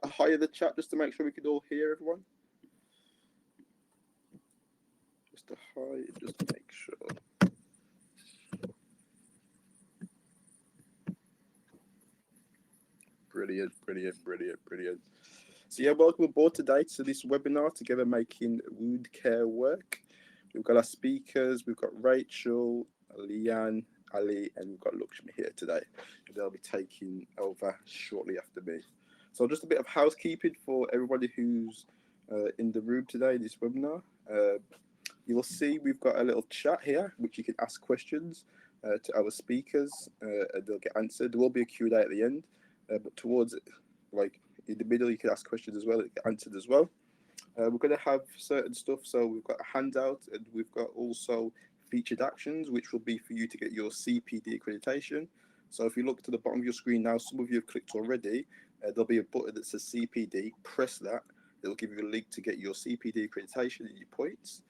Higher the chat just to make sure we can all hear everyone? Just to make sure. Brilliant. So yeah, welcome aboard today to this webinar, Together Making Wound Care Work. We've got our speakers, we've got Rachel, Leanne, Ali, and we've got Luxmi here today. They'll be taking over shortly after me. So just a bit of housekeeping for everybody who's in the room today, this webinar. You'll see we've got a little chat here, which you can ask questions to our speakers, and they'll get answered. There will be a Q&A at the end, but towards it, like in the middle, you can ask questions as well, and get answered as well. We're going to have certain stuff, so we've got a handout, and we've got also featured actions, which will be for you to get your CPD accreditation. So if you look to the bottom of your screen now, some of you have clicked already. There'll be a button that says CPD. Press that. It'll give you a link to get your CPD accreditation and your points.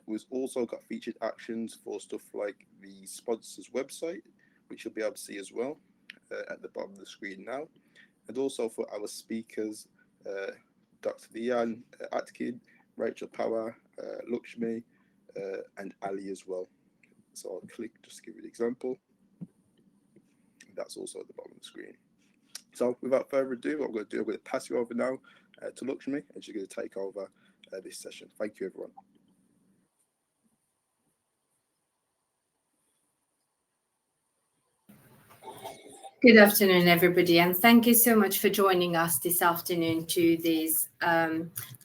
We've also got featured actions for stuff like the sponsor's website, which you'll be able to see as well at the bottom of the screen now. And also for our speakers, Dr. Leanne, Atkin, Rachel Power, Luxmi, and Ali as well. So I'll click just to give you an example. That's also at the bottom of the screen. So without further ado, what I'm going to do, I'm going to pass you over now to Luxmi, and she's going to take over this session. Thank you, everyone. Good afternoon, everybody, and thank you so much for joining us this afternoon to this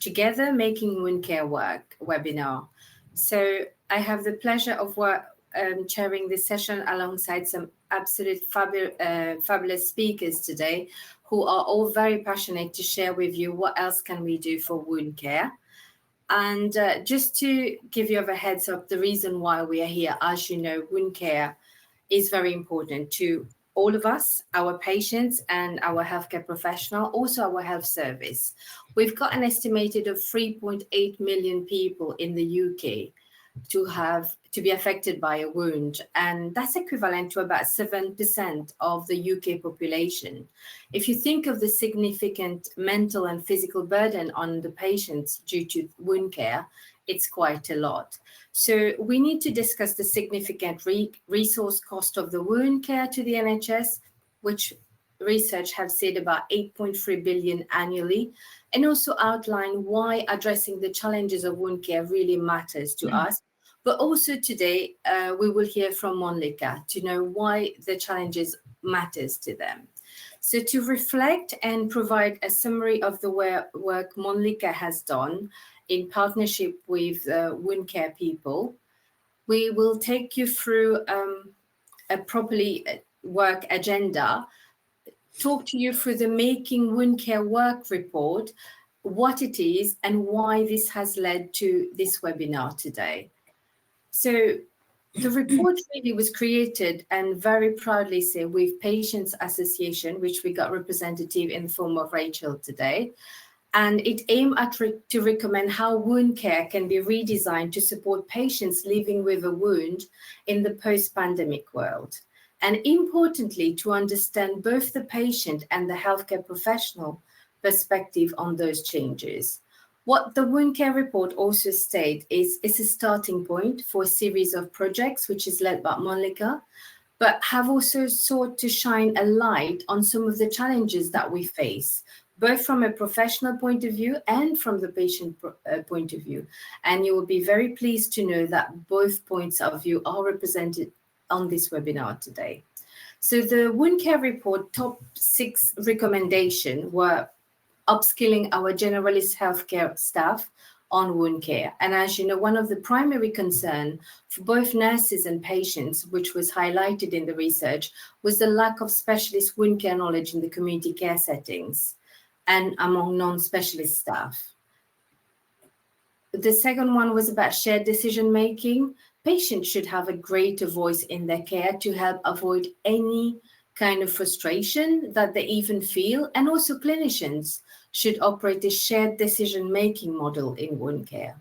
Together Making Wound Care Work webinar. So I have the pleasure of chairing this session alongside some absolute fabulous speakers today who are all very passionate to share with you what else can we do for wound care. And just to give you a heads up, the reason why we are here, as you know, wound care is very important to all of us, our patients and our healthcare professional, also our health service. We've got an estimated of 3.8 million people in the UK to be affected by a wound, and that's equivalent to about 7% of the UK population. If you think of the significant mental and physical burden on the patients due to wound care, it's quite a lot. So we need to discuss the significant resource cost of the wound care to the NHS, which research have said about 8.3 billion annually, and also outline why addressing the challenges of wound care really matters to us. But also today, we will hear from Mölnlycke to know why the challenges matters to them. So to reflect and provide a summary of the work Mölnlycke has done in partnership with wound care people, we will take you through a properly work agenda, talk to you through the Making Wound Care Work report, what it is and why this has led to this webinar today. So the report really was created, and very proudly say, with Patients Association, which we got representative in the form of Rachel today. And it aimed at to recommend how wound care can be redesigned to support patients living with a wound in the post-pandemic world. And importantly, to understand both the patient and the healthcare professional perspective on those changes. What the Wound Care Report also states is it's a starting point for a series of projects, which is led by Mölnlycke, but have also sought to shine a light on some of the challenges that we face, both from a professional point of view and from the patient point of view. And you will be very pleased to know that both points of view are represented on this webinar today. So the Wound Care Report top 6 recommendation were upskilling our generalist healthcare staff on wound care. And as you know, one of the primary concern for both nurses and patients, which was highlighted in the research, was the lack of specialist wound care knowledge in the community care settings and among non-specialist staff. The second one was about shared decision-making. Patients should have a greater voice in their care to help avoid any kind of frustration that they even feel, and also clinicians should operate a shared decision-making model in wound care.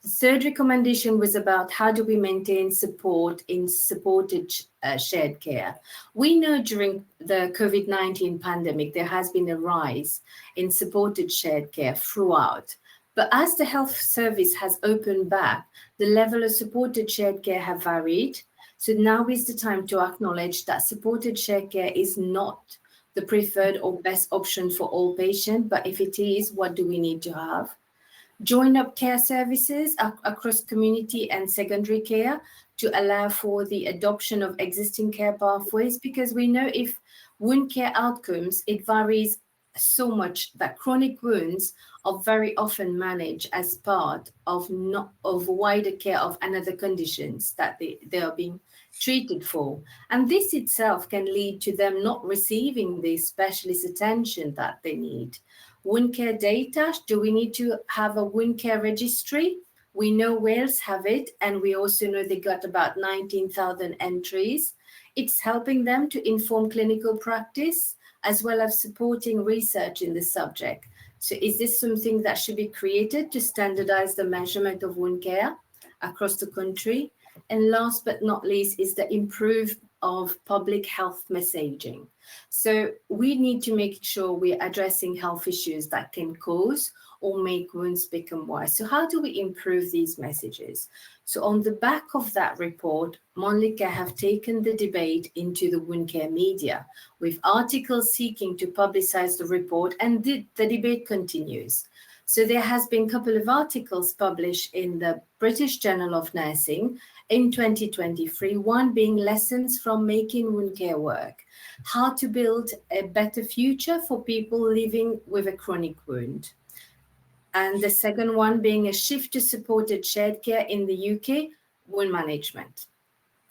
The third recommendation was about how do we maintain support in supported shared care. We know during the COVID-19 pandemic, there has been a rise in supported shared care throughout. But as the health service has opened back, the level of supported shared care have varied. So now is the time to acknowledge that supported shared care is not the preferred or best option for all patients, but if it is, what do we need to have? Join up care services across community and secondary care to allow for the adoption of existing care pathways, because we know if wound care outcomes, it varies so much that chronic wounds are very often managed as part of wider care of another conditions that they are being treated for. And this itself can lead to them not receiving the specialist attention that they need. Wound care data, do we need to have a wound care registry? We know Wales have it, and we also know they got about 19,000 entries. It's helping them to inform clinical practice as well as supporting research in the subject. So is this something that should be created to standardize the measurement of wound care across the country? And last but not least is the improve of public health messaging. So we need to make sure we're addressing health issues that can cause or make wounds become worse. So how do we improve these messages? So on the back of that report, Mölnlycke have taken the debate into the wound care media with articles seeking to publicize the report, and the debate continues. So there has been a couple of articles published in the British Journal of Nursing in 2023, one being Lessons from Making Wound Care Work, how to build a better future for people living with a chronic wound. And the second one being a shift to supported shared care in the UK, wound management.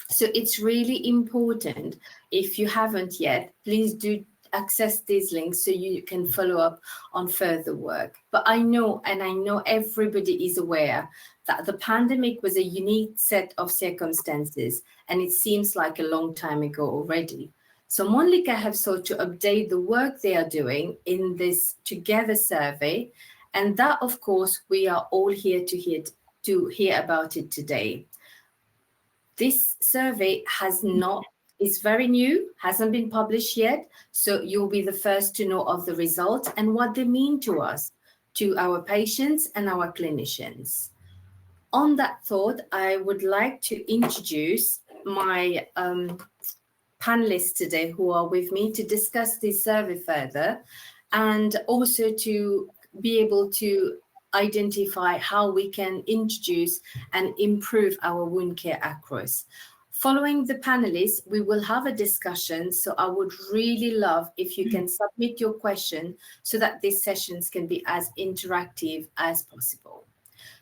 So it's really important, if you haven't yet, please do access these links so you can follow up on further work. But I know everybody is aware that the pandemic was a unique set of circumstances, and it seems like a long time ago already. So Mölnlycke have sought to update the work they are doing in this Together survey, and that, of course, we are all here to hear about it today. This survey is very new, hasn't been published yet, so you'll be the first to know of the results and what they mean to us, to our patients and our clinicians. On that thought, I would like to introduce my panelists today who are with me to discuss this survey further, and also to be able to identify how we can introduce and improve our wound care across. Following the panelists, we will have a discussion. So I would really love if you can submit your question so that these sessions can be as interactive as possible.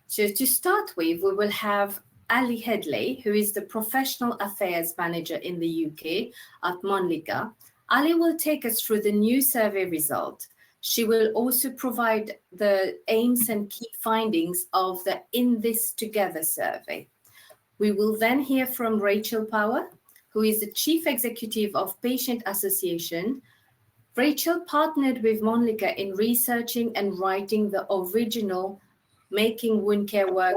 So to start with, we will have Ali Hedley, who is the Professional Affairs Manager in the UK at Mölnlycke. Ali will take us through the new survey result. She will also provide the aims and key findings of the In This Together survey. We will then hear from Rachel Power, who is the Chief Executive of Patient Association. Rachel partnered with Mölnlycke in researching and writing the original Making Wound Care Work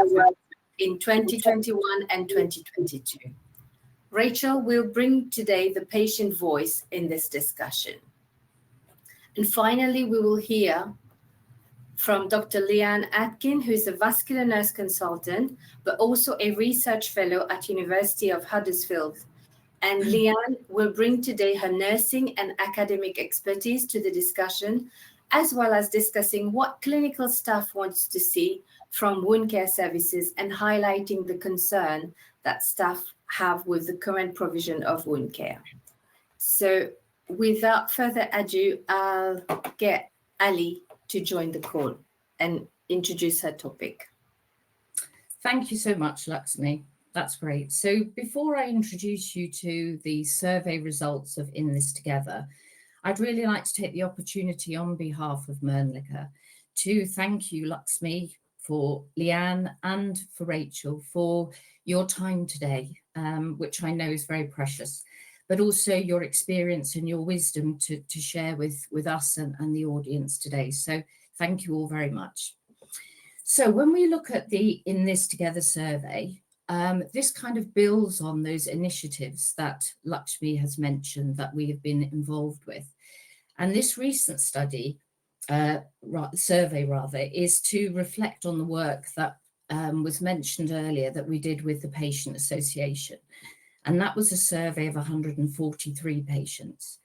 in 2021 and 2022. Rachel will bring today the patient voice in this discussion. And finally, we will hear from Dr. Leanne Atkin, who is a vascular nurse consultant, but also a research fellow at University of Huddersfield. And Leanne will bring today her nursing and academic expertise to the discussion, as well as discussing what clinical staff wants to see from wound care services and highlighting the concern that staff have with the current provision of wound care. So without further ado, I'll get Ali to join the call and introduce her topic. Thank you so much, Luxmi. That's great. So before I introduce you to the survey results of In This Together, I'd really like to take the opportunity on behalf of Mölnlycke to thank you, Luxmi, for Leanne and for Rachel for your time today, which I know is very precious, but also your experience and your wisdom to share with us and the audience today. So thank you all very much. So when we look at the In This Together survey, this kind of builds on those initiatives that Luxmi has mentioned that we have been involved with. And this recent study, survey rather, is to reflect on the work that was mentioned earlier that we did with the Patient Association. And that was a survey of 143 patients.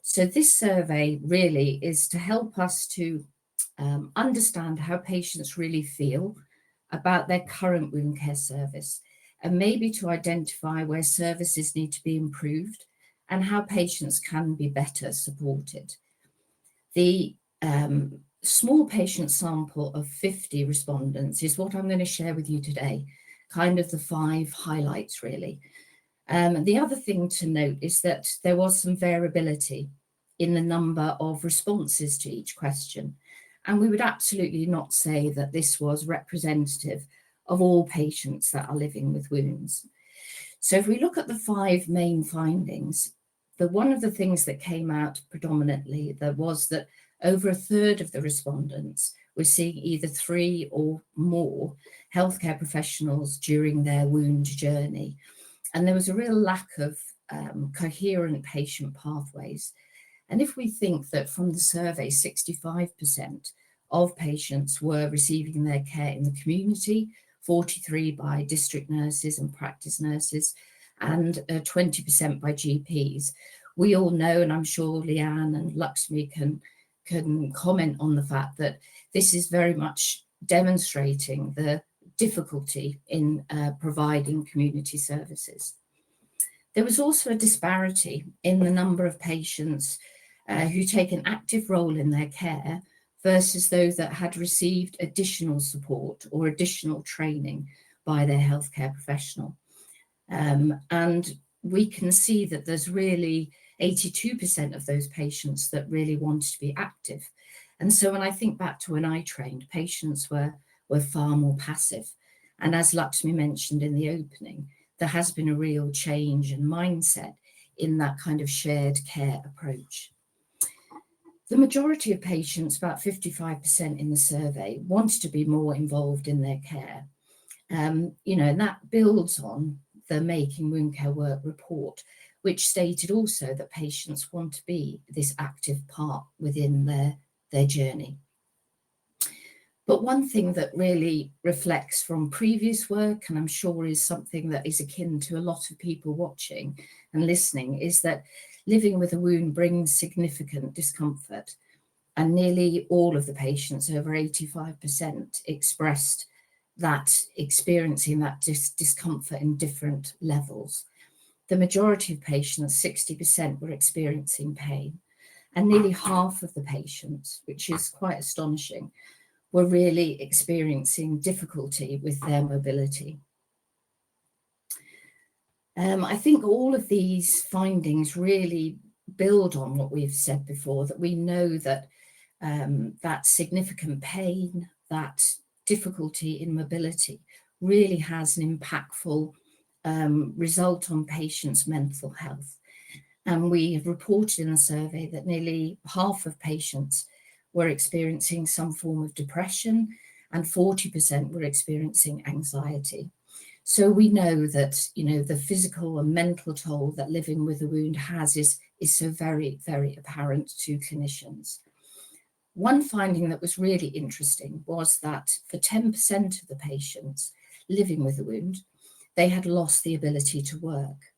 So this survey really is to help us to understand how patients really feel about their current wound care service, and maybe to identify where services need to be improved and how patients can be better supported. The small patient sample of 50 respondents is what I'm going to share with you today, kind of the 5 highlights really. The other thing to note is that there was some variability in the number of responses to each question. And we would absolutely not say that this was representative of all patients that are living with wounds. So if we look at the 5 main findings, one of the things that came out predominantly was that over a third of the respondents were seeing either 3 or more healthcare professionals during their wound journey. And there was a real lack of coherent patient pathways. And if we think that from the survey, 65% of patients were receiving their care in the community, 43% by district nurses and practice nurses, and 20% by GPs, we all know, and I'm sure Leanne and Luxmi can comment on the fact that this is very much demonstrating the difficulty in providing community services. There was also a disparity in the number of patients who take an active role in their care versus those that had received additional support or additional training by their healthcare professional. And we can see that there's really 82% of those patients that really wanted to be active. And so when I think back to when I trained, patients were far more passive. And as Luxmi mentioned in the opening, there has been a real change in mindset in that kind of shared care approach. The majority of patients, about 55% in the survey, wanted to be more involved in their care. And that builds on the Making Wound Care Work report, which stated also that patients want to be this active part within their journey. But one thing that really reflects from previous work, and I'm sure is something that is akin to a lot of people watching and listening, is that living with a wound brings significant discomfort. And nearly all of the patients, over 85%, expressed that experiencing that discomfort in different levels. The majority of patients, 60%, were experiencing pain. And nearly half of the patients, which is quite astonishing, were really experiencing difficulty with their mobility. I think all of these findings really build on what we've said before, that we know that that significant pain, that difficulty in mobility really has an impactful result on patients' mental health. And we have reported in the survey that nearly half of patients were experiencing some form of depression and 40% were experiencing anxiety. So we know that, the physical and mental toll that living with a wound has is so very, very apparent to clinicians. One finding that was really interesting was that for 10% of the patients living with a wound, they had lost the ability to work.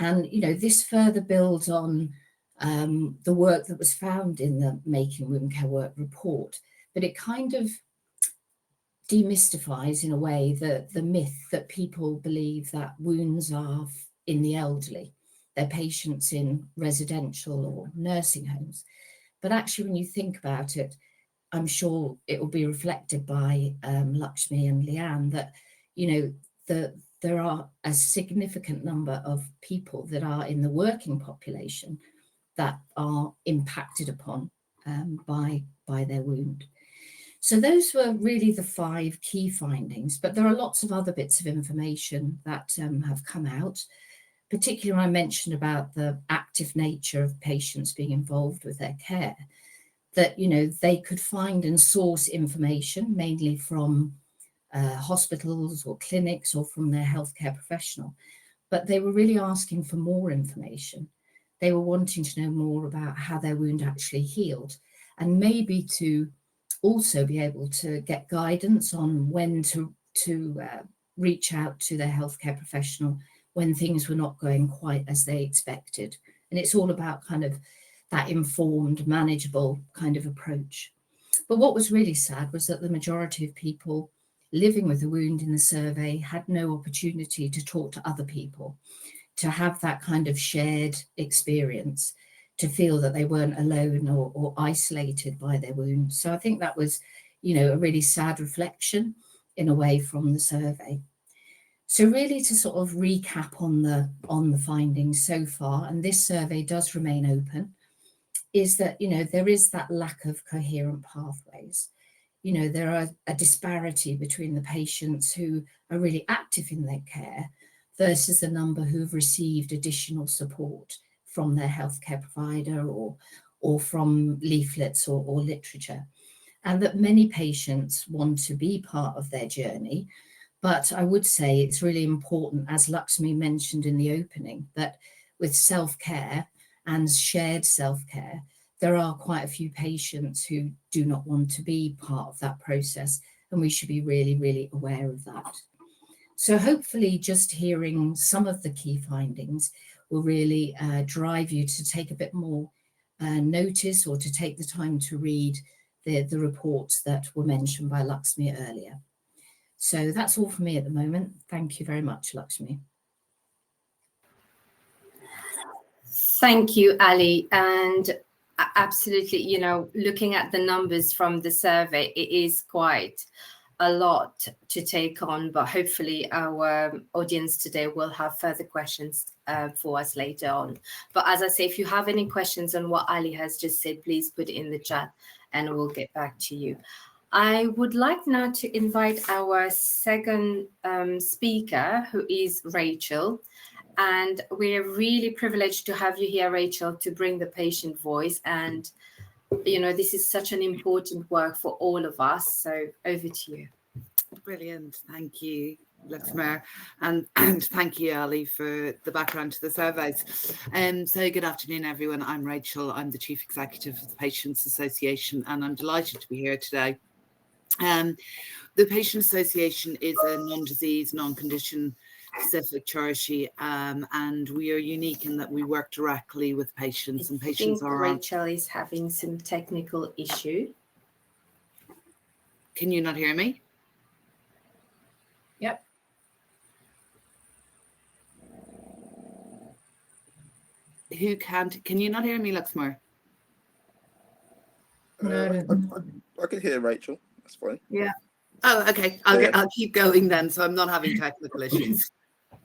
And, this further builds on the work that was found in the Making Wound Care Work report, but it kind of demystifies in a way the myth that people believe that wounds are in the elderly, they're patients in residential or nursing homes. But actually, when you think about it, I'm sure it will be reflected by Luxmi and Leanne that, there are a significant number of people that are in the working population that are impacted upon by their wound. So those were really the 5 key findings, but there are lots of other bits of information that have come out, particularly when I mentioned about the active nature of patients being involved with their care. that, you know, they could find and source information mainly from hospitals or clinics or from their healthcare professional, but they were really asking for more information. They were wanting to know more about how their wound actually healed, and maybe to also be able to get guidance on when to reach out to their healthcare professional when things were not going quite as they expected. And it's all about kind of that informed, manageable kind of approach. But what was really sad was that the majority of people living with a wound in the survey had no opportunity to talk to other people, to have that kind of shared experience, to feel that they weren't alone or isolated by their wound. So I think that was, you know, a really sad reflection in a way from the survey. So really to sort of recap on the findings so far, and this survey does remain open, is that, you know, there is that lack of coherent pathways. You know, there are a disparity between the patients who are really active in their care versus the number who've received additional support from their healthcare provider or from leaflets or literature. And that many patients want to be part of their journey. But I would say it's really important, as Luxmi mentioned in the opening, that with self-care and shared self-care, there are quite a few patients who do not want to be part of that process, and we should be really, really aware of that. So hopefully just hearing some of the key findings will really drive you to take a bit more notice or to take the time to read the reports that were mentioned by Luxmi earlier. So that's all for me at the moment. Thank you very much, Luxmi. Thank you, Ali. And absolutely, you know, looking at the numbers from the survey, it is quite a lot to take on, but hopefully our audience today will have further questions for us later on. But as I say, if you have any questions on what Ali has just said, please put it in the chat and we'll get back to you. I would like now to invite our second speaker, who is Rachel. And we're really privileged to have you here, Rachel, to bring the patient voice. And, you know, this is such an important work for all of us. So over to you. Brilliant. Thank you, Luxmi. And thank you, Ali, for the background to the surveys. So good afternoon, everyone. I'm Rachel. I'm the Chief Executive of the Patients Association, and I'm delighted to be here today. The Patient Association is a non-disease, non-condition specific charity, and we are unique in that we work directly with patients, and patients are. Rachel is having some technical issue. Can you not hear me? Yep. Who can't? Can you not hear me, Luxmi? I can hear Rachel. That's fine. Yeah. Oh, okay. I'll keep going then, so I'm not having technical issues.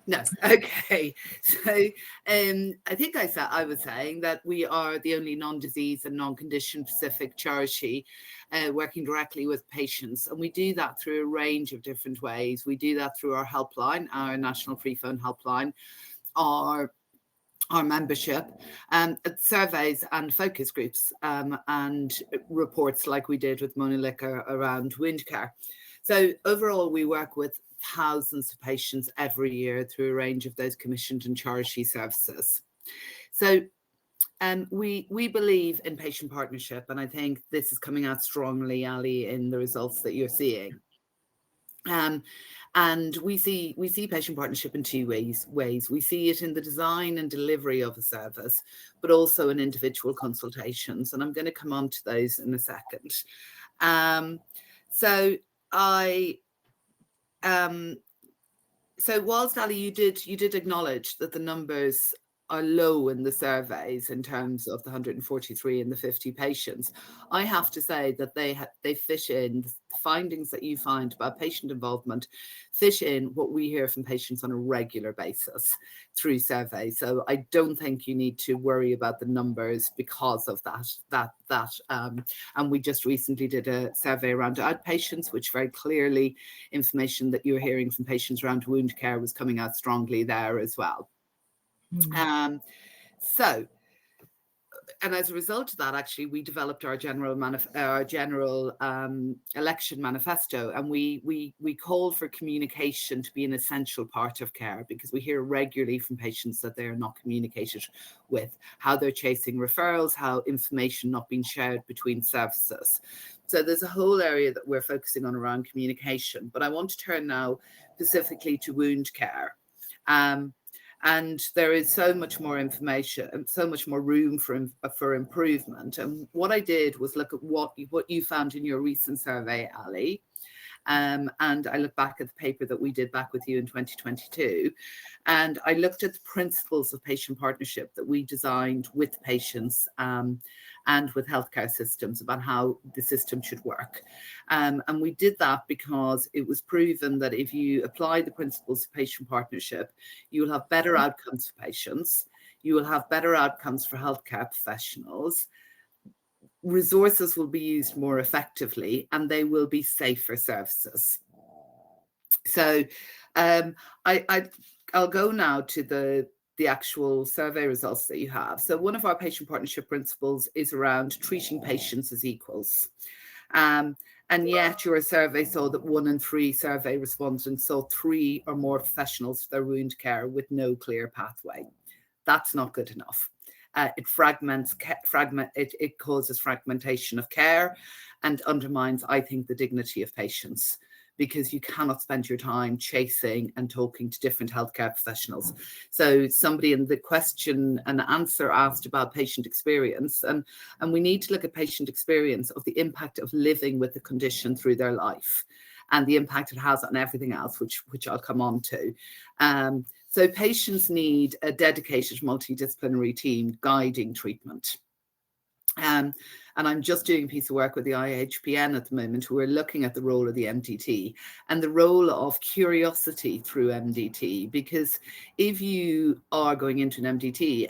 No. Okay. So I think I was saying that we are the only non-disease and non-condition specific charity working directly with patients. And we do that through a range of different ways. We do that through our helpline, our national free phone helpline, our membership, surveys and focus groups, and reports like we did with Mölnlycke around wound care. So overall, we work with thousands of patients every year through a range of those commissioned and charity services. So we believe in patient partnership, and I think this is coming out strongly, Ali, in the results that you're seeing. And we see patient partnership in two ways. We see it in the design and delivery of a service, but also in individual consultations. And I'm going to come on to those in a second. So whilst, Ali, you did acknowledge that the numbers are low in the surveys in terms of the 143 and the 50 patients, I have to say that they fit in the findings that you find about patient involvement, fit in what we hear from patients on a regular basis through surveys. So I don't think you need to worry about the numbers because of that. And we just recently did a survey around outpatients, which very clearly information that you're hearing from patients around wound care was coming out strongly there as well. So and as a result of that, actually, we developed our general election manifesto, and we called for communication to be an essential part of care, because we hear regularly from patients that they are not communicated with, how they're chasing referrals, how information not being shared between services. So there's a whole area that we're focusing on around communication. But I want to turn now specifically to wound care. And there is so much more information and so much more room for improvement. And what I did was look at what you found in your recent survey, Ali. And I look back at the paper that we did back with you in 2022. And I looked at the principles of patient partnership that we designed with patients and with healthcare systems about how the system should work. And we did that because it was proven that if you apply the principles of patient partnership, you will have better outcomes for patients, you will have better outcomes for healthcare professionals, resources will be used more effectively, and they will be safer services. So I'll go now to the actual survey results that you have. So one of our patient partnership principles is around treating patients as equals. And yet your survey saw that 1 in 3 survey respondents saw 3 or more professionals for their wound care with no clear pathway. That's not good enough. It causes fragmentation of care and undermines, I think, the dignity of patients, because you cannot spend your time chasing and talking to different healthcare professionals. So somebody in the question and answer asked about patient experience, and we need to look at patient experience of the impact of living with the condition through their life and the impact it has on everything else, which I'll come on to. So patients need a dedicated multidisciplinary team guiding treatment. And I'm just doing a piece of work with the IHPN at the moment, who are looking at the role of the MDT and the role of curiosity through MDT. Because if you are going into an MDT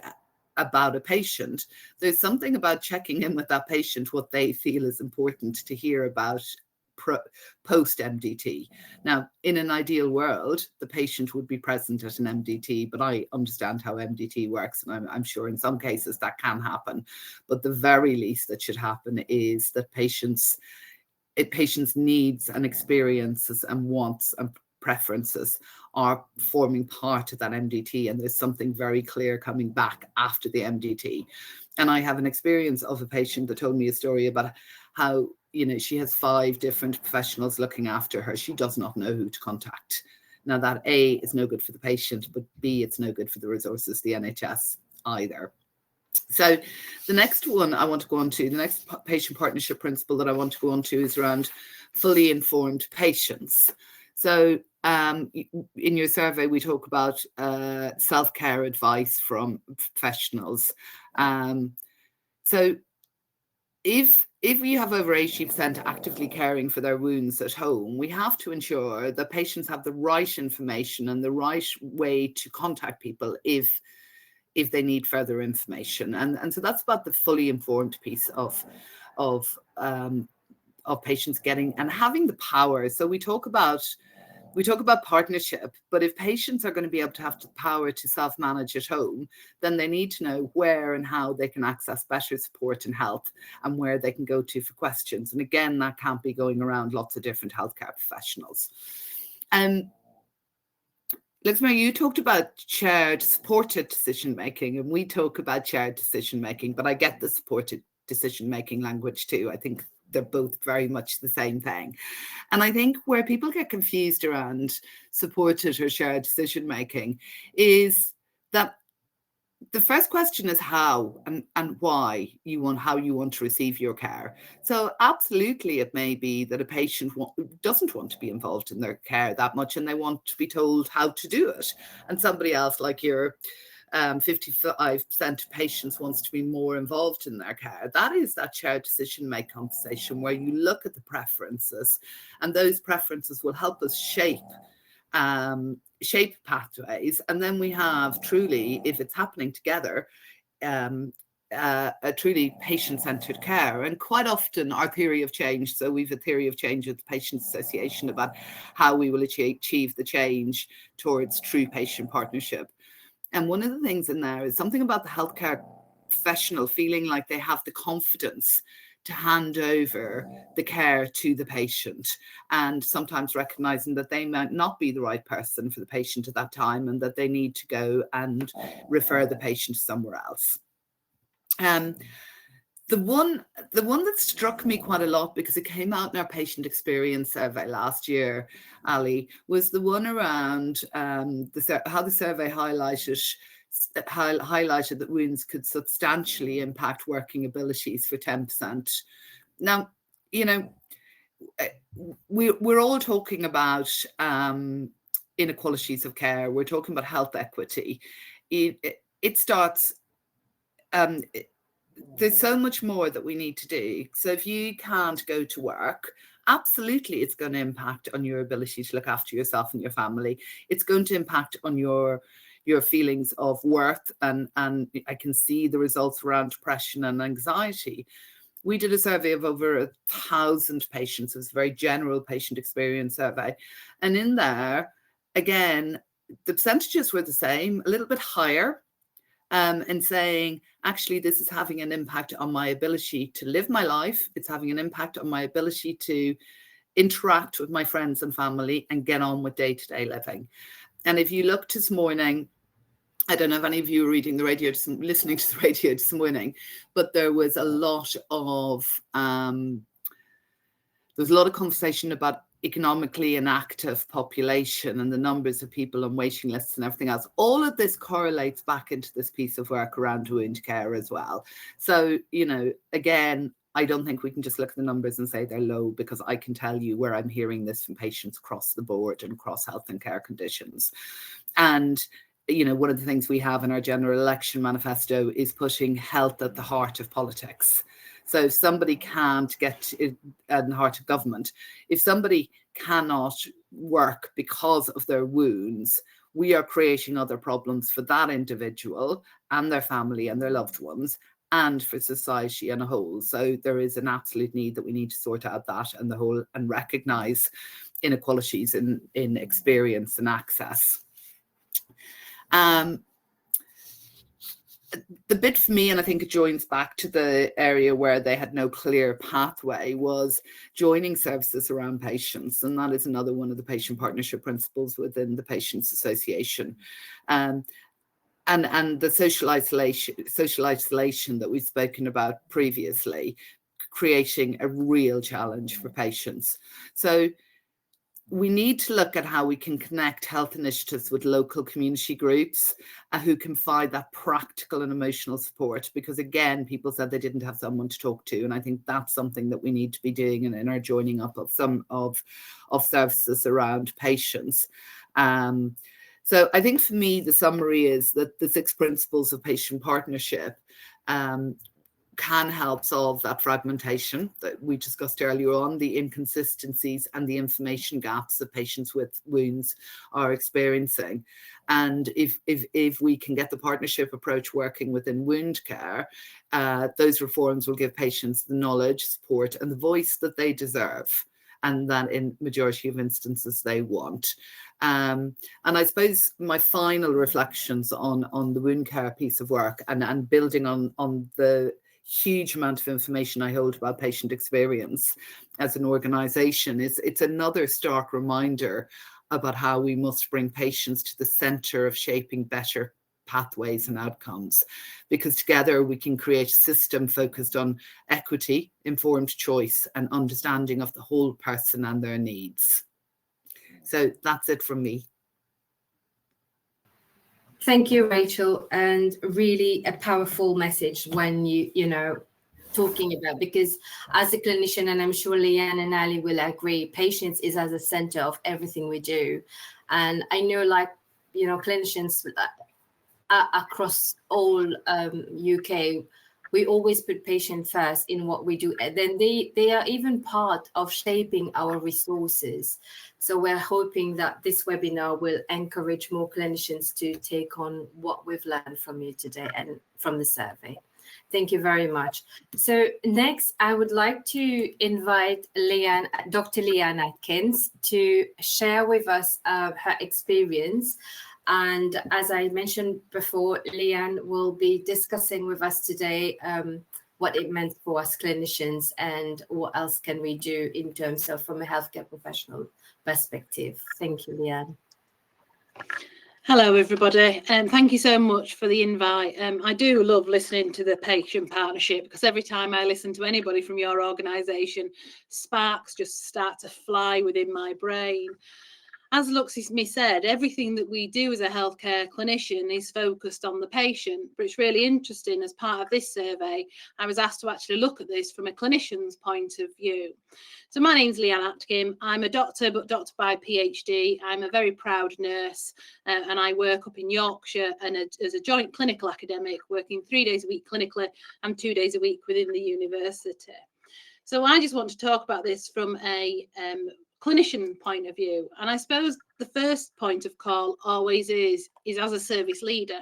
about a patient, there's something about checking in with that patient, what they feel is important to hear about post MDT. Now, in an ideal world, the patient would be present at an MDT, but I understand how MDT works, and I'm sure in some cases that can happen. But the very least that should happen is that patients' needs and experiences and wants and preferences are forming part of that MDT, and there's something very clear coming back after the MDT. And I have an experience of a patient that told me a story about how, she has 5 different professionals looking after her. She does not know who to contact. Now, that A is no good for the patient, but B, it's no good for the resources, the NHS either. So the next one I want to go on to, the next patient partnership principle that I want to go on to is around fully informed patients. So in your survey, we talk about self-care advice from professionals. So if we have over 80% actively caring for their wounds at home, we have to ensure that patients have the right information and the right way to contact people if they need further information. And so that's about the fully informed piece of patients getting and having the power. So we talk about partnership, but if patients are going to be able to have the power to self-manage at home, then they need to know where and how they can access better support and health, and where they can go to for questions. And again, that can't be going around lots of different healthcare professionals. Luxmi, you talked about shared supported decision-making, and we talk about shared decision-making, but I get the supported decision-making language too. I think they're both very much the same thing. And I think where people get confused around supported or shared decision-making is that the first question is how and why how you want to receive your care. So absolutely, it may be that a patient doesn't want to be involved in their care that much, and they want to be told how to do it. And somebody else, like your 55% of patients wants to be more involved in their care. That is that shared decision-making conversation where you look at the preferences, and those preferences will help us shape pathways. And then we have truly, if it's happening together, a truly patient-centered care. And quite often our theory of change, so we've a theory of change with the Patient Association about how we will achieve the change towards true patient partnership. And one of the things in there is something about the healthcare professional feeling like they have the confidence to hand over the care to the patient, and sometimes recognizing that they might not be the right person for the patient at that time and that they need to go and refer the patient somewhere else. The one that struck me quite a lot, because it came out in our patient experience survey last year, Ali, was the one around how the survey highlighted that wounds could substantially impact working abilities for 10%. Now, you know, we're all talking about inequalities of care. We're talking about health equity. It starts, there's so much more that we need to do. So if you can't go to work, absolutely it's going to impact on your ability to look after yourself and your family. It's going to impact on your feelings of worth, and I can see the results around depression and anxiety. We did a survey of over 1,000 patients. It was a very general patient experience survey. And in there, again, the percentages were the same, a little bit higher, and saying, actually, this is having an impact on my ability to live my life. It's having an impact on my ability to interact with my friends and family and get on with day-to-day living. And if you look this morning, I don't know if any of you were reading the radio, listening to the radio this morning, but there was a lot of conversation about economically inactive population and the numbers of people on waiting lists and everything else. All of this correlates back into this piece of work around wound care as well. So, you know, again, I don't think we can just look at the numbers and say they're low, because I can tell you where I'm hearing this from patients across the board and across health and care conditions. And you know, one of the things we have in our general election manifesto is putting health at the heart of politics. So if somebody can't get it at the heart of government, if somebody cannot work because of their wounds, we are creating other problems for that individual and their family and their loved ones, and for society as a whole. So there is an absolute need that we need to sort out that and the whole, and recognize inequalities in experience and access. The bit for me, and I think it joins back to the area where they had no clear pathway, was joining services around patients. And that is another one of the patient partnership principles within the Patients Association. And the social isolation that we've spoken about previously, creating a real challenge for patients. So we need to look at how we can connect health initiatives with local community groups who can provide that practical and emotional support, because again, people said they didn't have someone to talk to. And I think that's something that we need to be doing in our joining up of some of services around patients. So I think for me, the summary is that the 6 principles of patient partnership can help solve that fragmentation that we discussed earlier on, the inconsistencies and the information gaps that patients with wounds are experiencing. And if we can get the partnership approach working within wound care, those reforms will give patients the knowledge, support, and the voice that they deserve, and that in majority of instances they want. And I suppose my final reflections on the wound care piece of work, and building on the huge amount of information I hold about patient experience as an organisation, it's another stark reminder about how we must bring patients to the centre of shaping better pathways and outcomes, because together we can create a system focused on equity, informed choice, and understanding of the whole person and their needs. So that's it from me. Thank you, Rachel, and really a powerful message when you know, talking about, because as a clinician, and I'm sure Leanne and Ali will agree, patients is at the center of everything we do. And I know, like, you know, clinicians across all UK, we always put patient first in what we do. And then they are even part of shaping our resources. So we're hoping that this webinar will encourage more clinicians to take on what we've learned from you today and from the survey. Thank you very much. So next, I would like to invite Dr. Leanne Atkins to share with us her experience And as I mentioned before, Leanne will be discussing with us today what it meant for us clinicians and what else can we do in terms of from a healthcare professional perspective. Thank you, Leanne. Hello, everybody, and thank you so much for the invite. I do love listening to the patient partnership, because every time I listen to anybody from your organisation, sparks just start to fly within my brain. As Luxmi said, everything that we do as a healthcare clinician is focused on the patient, but it's really interesting. As part of this survey, I was asked to actually look at this from a clinician's point of view. So my name's Leanne Atkin. I'm a doctor, but doctor by PhD. I'm a very proud nurse, and I work up in Yorkshire and as a joint clinical academic, working 3 days a week clinically and 2 days a week within the university. So I just want to talk about this from a clinician point of view. And I suppose the first point of call always is as a service leader,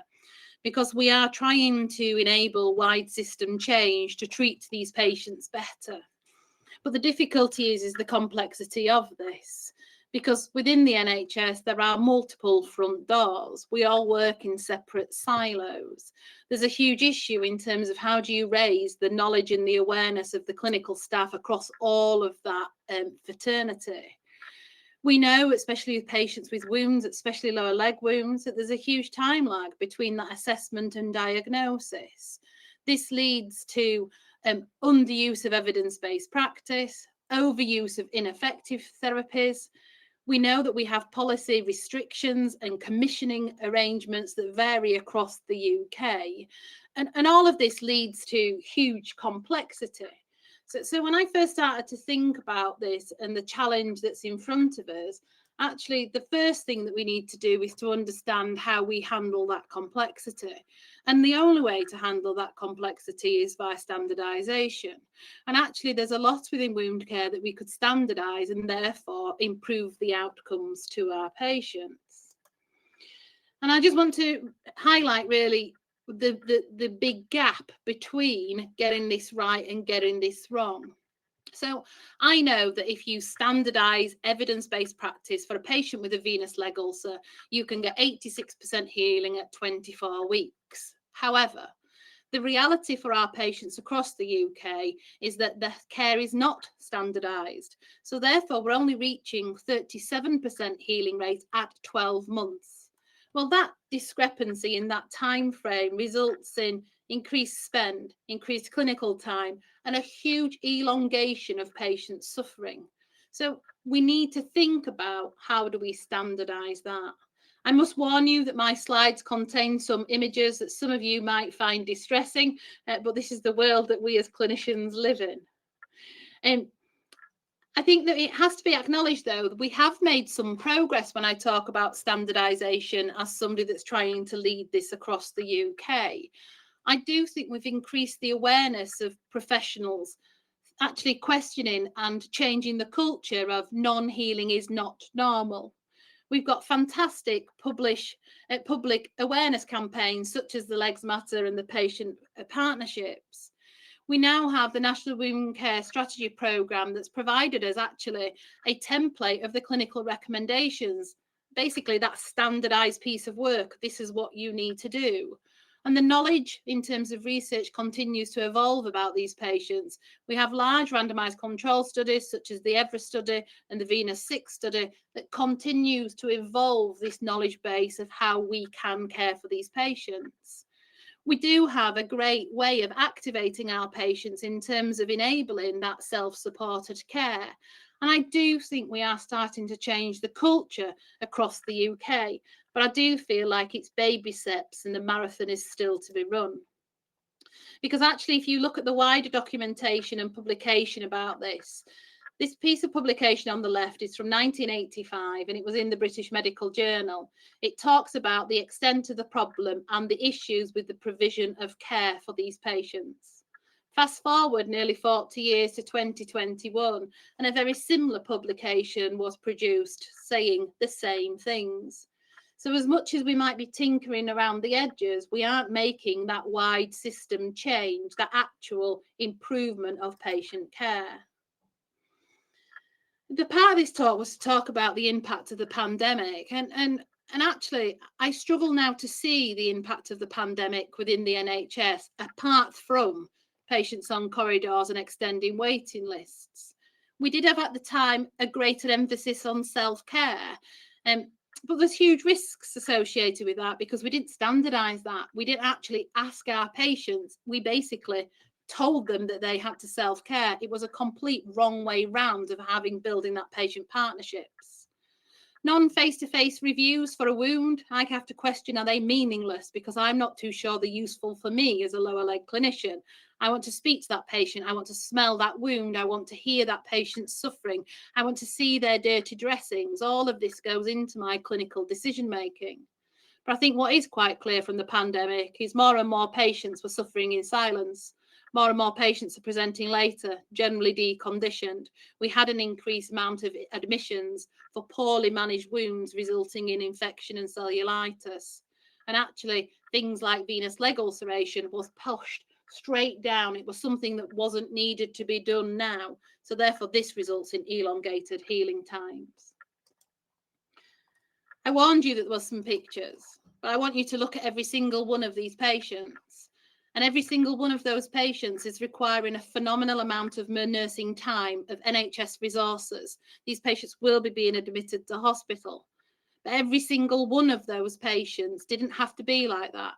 because we are trying to enable wide system change to treat these patients better. But the difficulty is the complexity of this, because within the NHS, there are multiple front doors. We all work in separate silos. There's a huge issue in terms of how do you raise the knowledge and the awareness of the clinical staff across all of that fraternity. We know, especially with patients with wounds, especially lower leg wounds, that there's a huge time lag between that assessment and diagnosis. This leads to underuse of evidence-based practice, overuse of ineffective therapies. We know that we have policy restrictions and commissioning arrangements that vary across the UK. And all of this leads to huge complexity. So when I first started to think about this and the challenge that's in front of us, actually the first thing that we need to do is to understand how we handle that complexity. And the only way to handle that complexity is by standardisation. And actually there's a lot within wound care that we could standardise and therefore improve the outcomes to our patients. And I just want to highlight really the big gap between getting this right and getting this wrong. So I know that if you standardise evidence-based practice for a patient with a venous leg ulcer, you can get 86% healing at 24 weeks. However, the reality for our patients across the UK is that the care is not standardised. So therefore, we're only reaching 37% healing rate at 12 months. Well, that discrepancy in that time frame results in increased spend, increased clinical time, and a huge elongation of patients suffering. So we need to think about how do we standardise that. I must warn you that my slides contain some images that some of you might find distressing, but this is the world that we as clinicians live in. I think that it has to be acknowledged, though, that we have made some progress when I talk about standardisation as somebody that's trying to lead this across the UK. I do think we've increased the awareness of professionals actually questioning and changing the culture of non-healing is not normal. We've got fantastic public awareness campaigns such as the Legs Matter and the patient partnerships. We now have the National Wound Care Strategy Programme that's provided us actually a template of the clinical recommendations, basically that standardised piece of work. This is what you need to do. And the knowledge in terms of research continues to evolve about these patients. We have large randomised control studies such as the Everest study and the Venus 6 study that continues to evolve this knowledge base of how we can care for these patients. We do have a great way of activating our patients in terms of enabling that self-supported care. And I do think we are starting to change the culture across the UK, but I do feel like it's baby steps and the marathon is still to be run. Because actually, if you look at the wider documentation and publication about this piece of publication on the left is from 1985 and it was in the British Medical Journal. It talks about the extent of the problem and the issues with the provision of care for these patients. Fast forward nearly 40 years to 2021 and a very similar publication was produced saying the same things. So as much as we might be tinkering around the edges, we aren't making that wide system change, that actual improvement of patient care. The part of this talk was to talk about the impact of the pandemic. And And actually, I struggle now to see the impact of the pandemic within the NHS, apart from patients on corridors and extending waiting lists. We did have at the time a greater emphasis on self-care, but there's huge risks associated with that because we didn't standardise that. We didn't actually ask our patients. We basically told them that they had to self-care. It was a complete wrong way round of building that patient partnerships. Non-face-to-face reviews for a wound, I have to question, are they meaningless? Because I'm not too sure they're useful for me as a lower leg clinician. I want to speak to that patient. I want to smell that wound. I want to hear that patient's suffering. I want to see their dirty dressings. All of this goes into my clinical decision-making. But I think what is quite clear from the pandemic is more and more patients were suffering in silence. More and more patients are presenting later, generally deconditioned. We had an increased amount of admissions for poorly managed wounds resulting in infection and cellulitis. And actually, things like venous leg ulceration was pushed straight down. It was something that wasn't needed to be done now. So therefore, this results in elongated healing times. I warned you that there were some pictures, but I want you to look at every single one of these patients. And every single one of those patients is requiring a phenomenal amount of nursing time, of NHS resources. These patients will be being admitted to hospital. But every single one of those patients didn't have to be like that.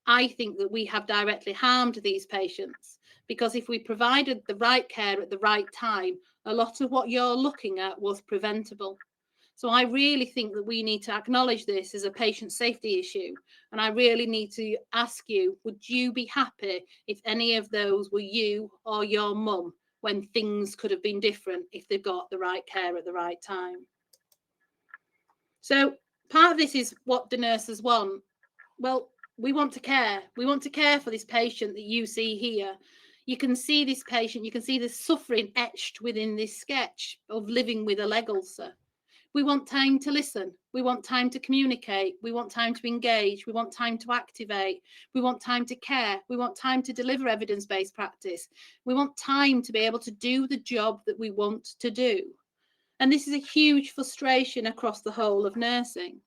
I think that we have directly harmed these patients because if we provided the right care at the right time, a lot of what you're looking at was preventable. So I really think that we need to acknowledge this as a patient safety issue. And I really need to ask you, would you be happy if any of those were you or your mum when things could have been different if they got the right care at the right time? So part of this is what the nurses want. Well, we want to care. We want to care for this patient that you see here. You can see this patient, you can see the suffering etched within this sketch of living with a leg ulcer. We want time to listen. We want time to communicate. We want time to engage. We want time to activate. We want time to care. We want time to deliver evidence-based practice. We want time to be able to do the job that we want to do. And this is a huge frustration across the whole of nursing.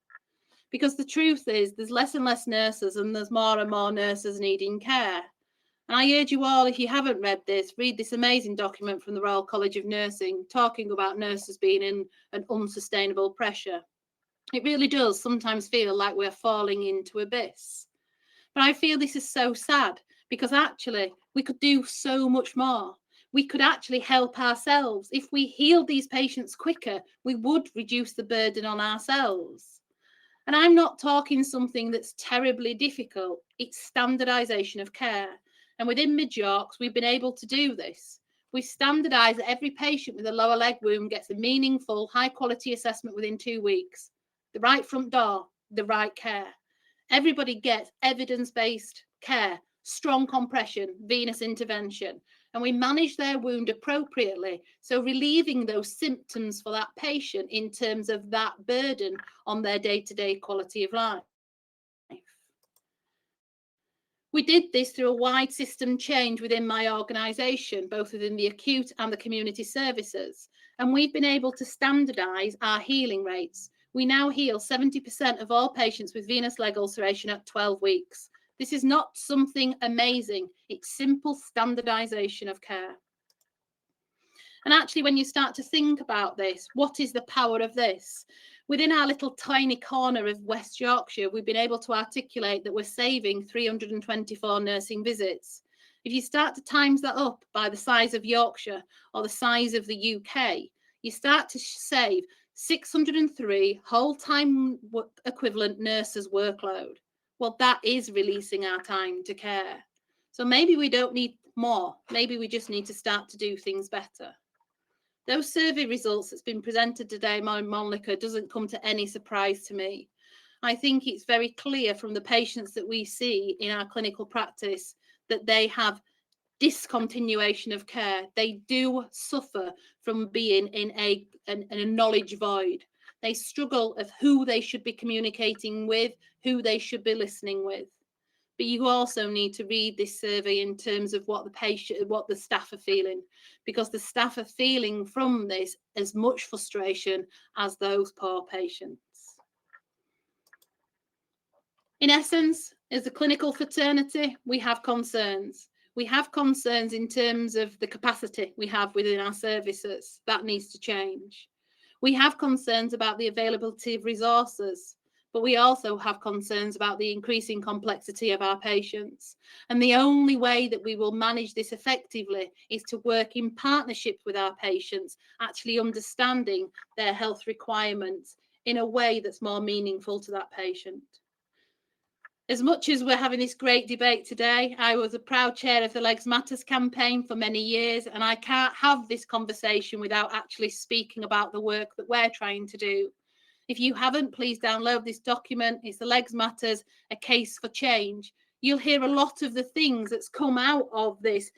Because the truth is there's less and less nurses and there's more and more nurses needing care. And I urge you all, if you haven't read this, read this amazing document from the Royal College of Nursing talking about nurses being in an unsustainable pressure. It really does sometimes feel like we're falling into abyss. But I feel this is so sad because actually we could do so much more. We could actually help ourselves. If we healed these patients quicker, we would reduce the burden on ourselves. And I'm not talking something that's terribly difficult. It's standardisation of care. And within Mid-Yorks, we've been able to do this. We standardise that every patient with a lower leg wound gets a meaningful, high-quality assessment within 2 weeks. The right front door, the right care. Everybody gets evidence-based care, strong compression, venous intervention. And we manage their wound appropriately. So relieving those symptoms for that patient in terms of that burden on their day-to-day quality of life. We did this through a wide system change within my organisation, both within the acute and the community services. And we've been able to standardise our healing rates. We now heal 70% of all patients with venous leg ulceration at 12 weeks. This is not something amazing. It's simple standardisation of care. And actually, when you start to think about this, what is the power of this? Within our little tiny corner of West Yorkshire, we've been able to articulate that we're saving 324 nursing visits. If you start to times that up by the size of Yorkshire or the size of the UK, you start to save 603 whole-time equivalent nurses' workload. Well, that is releasing our time to care. So maybe we don't need more. Maybe we just need to start to do things better. Those survey results that's been presented today by Mölnlycke doesn't come to any surprise to me. I think it's very clear from the patients that we see in our clinical practice that they have discontinuation of care. They do suffer from being in a knowledge void. They struggle of who they should be communicating with, who they should be listening with. But you also need to read this survey in terms of what the staff are feeling, because the staff are feeling from this as much frustration as those poor patients. In essence, as a clinical fraternity, we have concerns. We have concerns in terms of the capacity we have within our services. That needs to change. We have concerns about the availability of resources, but we also have concerns about the increasing complexity of our patients. And the only way that we will manage this effectively is to work in partnership with our patients, actually understanding their health requirements in a way that's more meaningful to that patient. As much as we're having this great debate today, I was a proud chair of the Legs Matters campaign for many years, and I can't have this conversation without actually speaking about the work that we're trying to do. If you haven't, please download this document. It's the Legs Matters, a case for change. You'll hear a lot of the things that's come out of this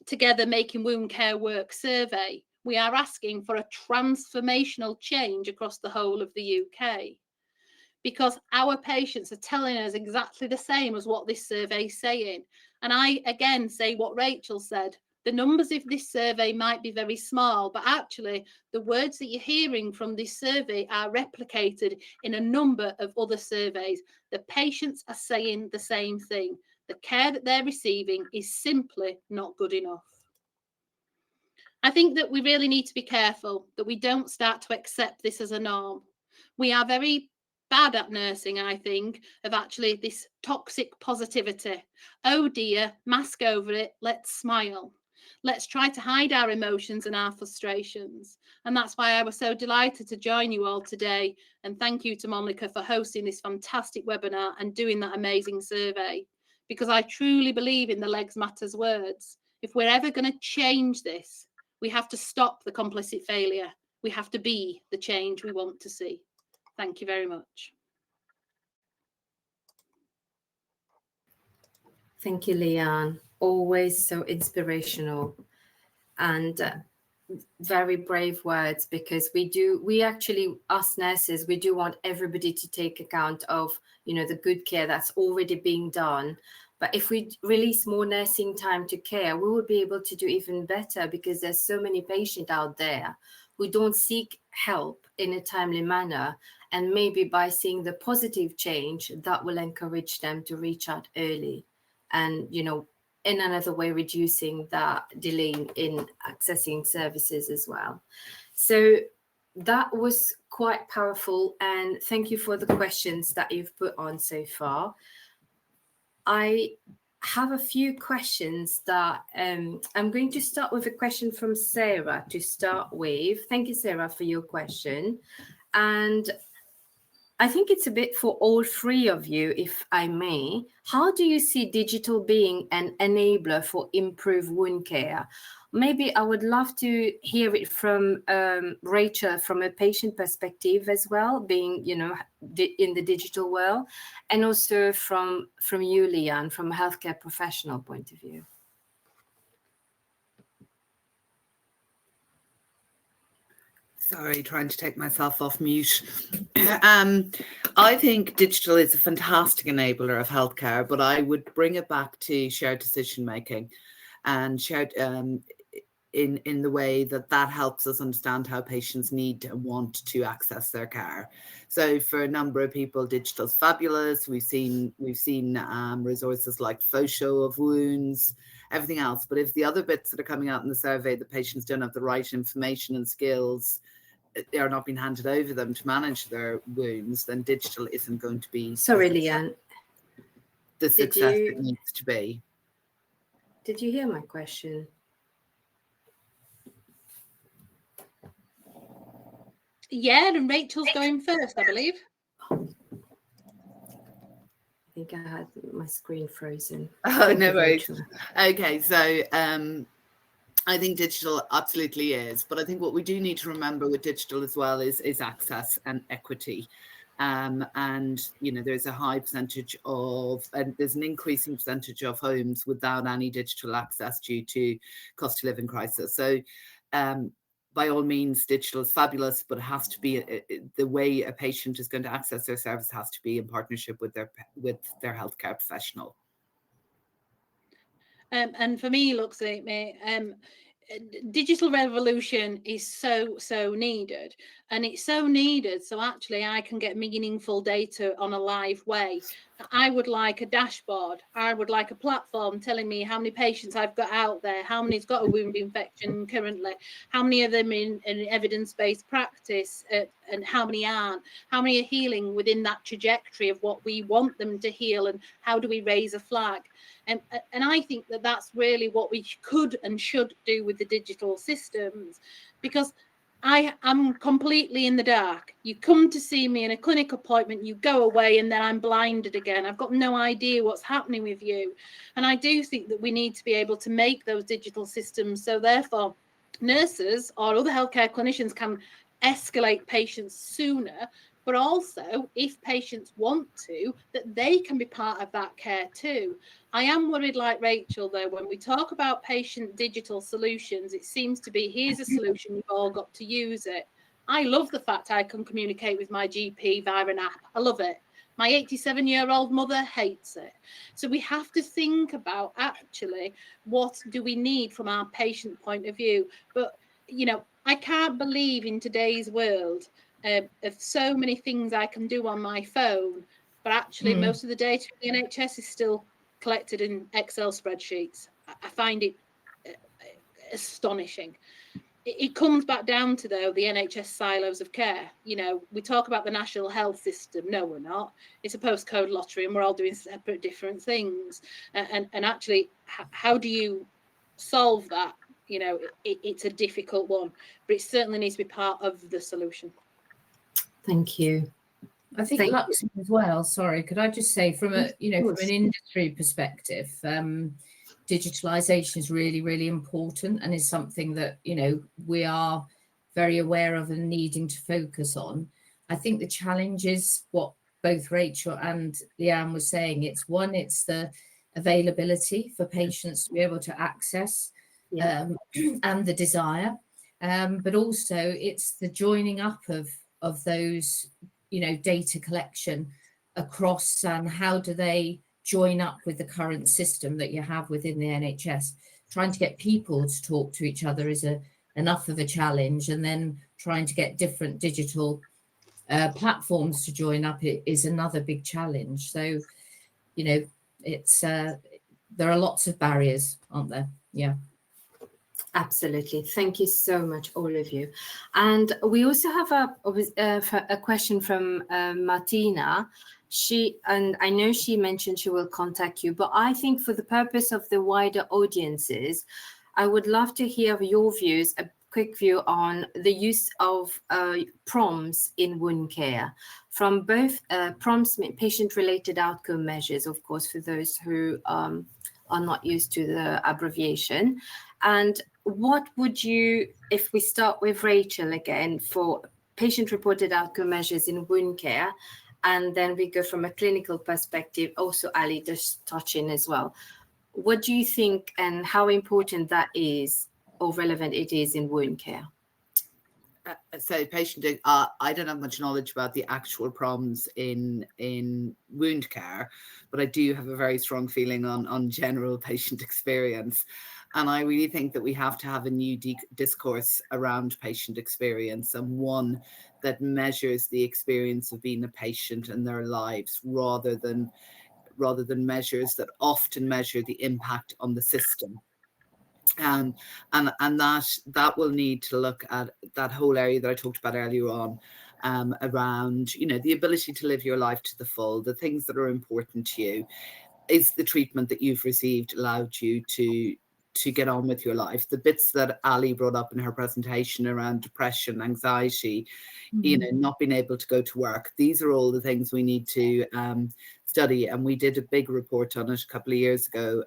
Together Making Wound Care Work survey. We are asking for a transformational change across the whole of the UK, because our patients are telling us exactly the same as what this survey is saying. And I, again, say what Rachel said. The numbers of this survey might be very small, but actually the words that you're hearing from this survey are replicated in a number of other surveys. The patients are saying the same thing. The care that they're receiving is simply not good enough. I think that we really need to be careful that we don't start to accept this as a norm. We are very bad at nursing, I think, of actually this toxic positivity. Oh dear, mask over it, let's smile. Let's try to hide our emotions and our frustrations. And that's why I was so delighted to join you all today. And thank you to Mölnlycke for hosting this fantastic webinar and doing that amazing survey. Because I truly believe in the Legs Matters words. If we're ever going to change this, we have to stop the complicit failure. We have to be the change we want to see. Thank you very much. Thank you, Leanne. Always so inspirational and very brave words, because we actually, us nurses, we do want everybody to take account of, the good care that's already being done. But if we release more nursing time to care, we will be able to do even better, because there's so many patients out there who don't seek help in a timely manner. And maybe by seeing the positive change, that will encourage them to reach out early. And, in another way, reducing that delay in accessing services as well. So that was quite powerful. And thank you for the questions that you've put on so far. I have a few questions that I'm going to start with a question from Sarah to start with. Thank you, Sarah, for your question. And I think it's a bit for all three of you, if I may. How do you see digital being an enabler for improved wound care? Maybe I would love to hear it from Rachel from a patient perspective as well, being, in the digital world, and also from you, Leanne, from a healthcare professional point of view. Sorry, trying to take myself off mute. I think digital is a fantastic enabler of healthcare, but I would bring it back to shared decision making and shared in the way that helps us understand how patients need and want to access their care. So for a number of people, digital is fabulous. We've seen resources like photo of wounds, everything else. But if the other bits that are coming out in the survey, the patients don't have the right information and skills, they are not being handed over them to manage their wounds, then digital isn't going to be Leanne, the success it needs to be. Did you hear my question? Yeah, and Rachel's going first, I believe. I think I had my screen frozen. Oh, no worries. Okay, so I think digital absolutely is, but I think what we do need to remember with digital as well is access and equity. And, there's a high percentage there's an increasing percentage of homes without any digital access due to cost of living crisis. So by all means, digital is fabulous, but it has to be the way a patient is going to access their service has to be in partnership with their healthcare professional. And for me, Luxmi, digital revolution is so needed. and it's so needed. So actually I can get meaningful data on a live way. I would like a dashboard. I would like a platform telling me how many patients I've got out there, how many's got a wound infection currently, how many of them in evidence-based practice, and how many aren't, how many are healing within that trajectory of what we want them to heal, and how do we raise a flag. And I think that that's really what we could and should do with the digital systems, because I'm completely in the dark. You come to see me in a clinic appointment, you go away, and then I'm blinded again. I've got no idea what's happening with you. And I do think that we need to be able to make those digital systems so therefore nurses or other healthcare clinicians can escalate patients sooner, but also if patients want to, that they can be part of that care too. I am worried, like Rachel, though, when we talk about patient digital solutions, it seems to be, here's a solution, you've all got to use it. I love the fact I can communicate with my GP via an app. I love it. My 87-year-old mother hates it. So we have to think about actually what do we need from our patient point of view. But, you know, I can't believe in today's world of so many things I can do on my phone, but actually most of the data in the NHS is still collected in Excel spreadsheets. I find it astonishing. It comes back down to, though, the NHS silos of care. You know, we talk about the national health system. No, we're not. It's a postcode lottery and we're all doing separate different things. And actually, how do you solve that? You know, it's a difficult one, but it certainly needs to be part of the solution. Thank you. I think Luxmi as well. Sorry, could I just say from a, you know, from an industry perspective, digitalization is really, really important and is something that, you know, we are very aware of and needing to focus on. I think the challenge is what both Rachel and Leanne were saying. It's one, it's the availability for patients to be able to access and the desire, but also it's the joining up of those, you know, data collection across, and how do they join up with the current system that you have within the NHS. Trying to get people to talk to each other is enough of a challenge, and then trying to get different digital platforms to join up is another big challenge. So, you know, it's there are lots of barriers, aren't there? Yeah. Absolutely. Thank you so much, all of you. And we also have a question from Martina. And I know she mentioned she will contact you, but I think for the purpose of the wider audiences, I would love to hear your views, a quick view on the use of PROMs in wound care, from both PROMs, patient-related outcome measures, of course, for those who are not used to the abbreviation. And what would you, if we start with Rachel again, for patient-reported outcome measures in wound care, and then we go from a clinical perspective, also Ali just touch in as well. What do you think and how important that is or relevant it is in wound care? So patient, I don't have much knowledge about the actual PROMs in wound care, but I do have a very strong feeling on general patient experience. And I really think that we have to have a new discourse around patient experience, and one that measures the experience of being a patient and their lives, rather than measures that often measure the impact on the system. And that will need to look at that whole area that I talked about earlier on, around, you know, the ability to live your life to the full, the things that are important to you. Is the treatment that you've received allowed you to get on with your life? The bits that Ali brought up in her presentation around depression, anxiety, you know, not being able to go to work. These are all the things we need to study. And we did a big report on it a couple of years ago,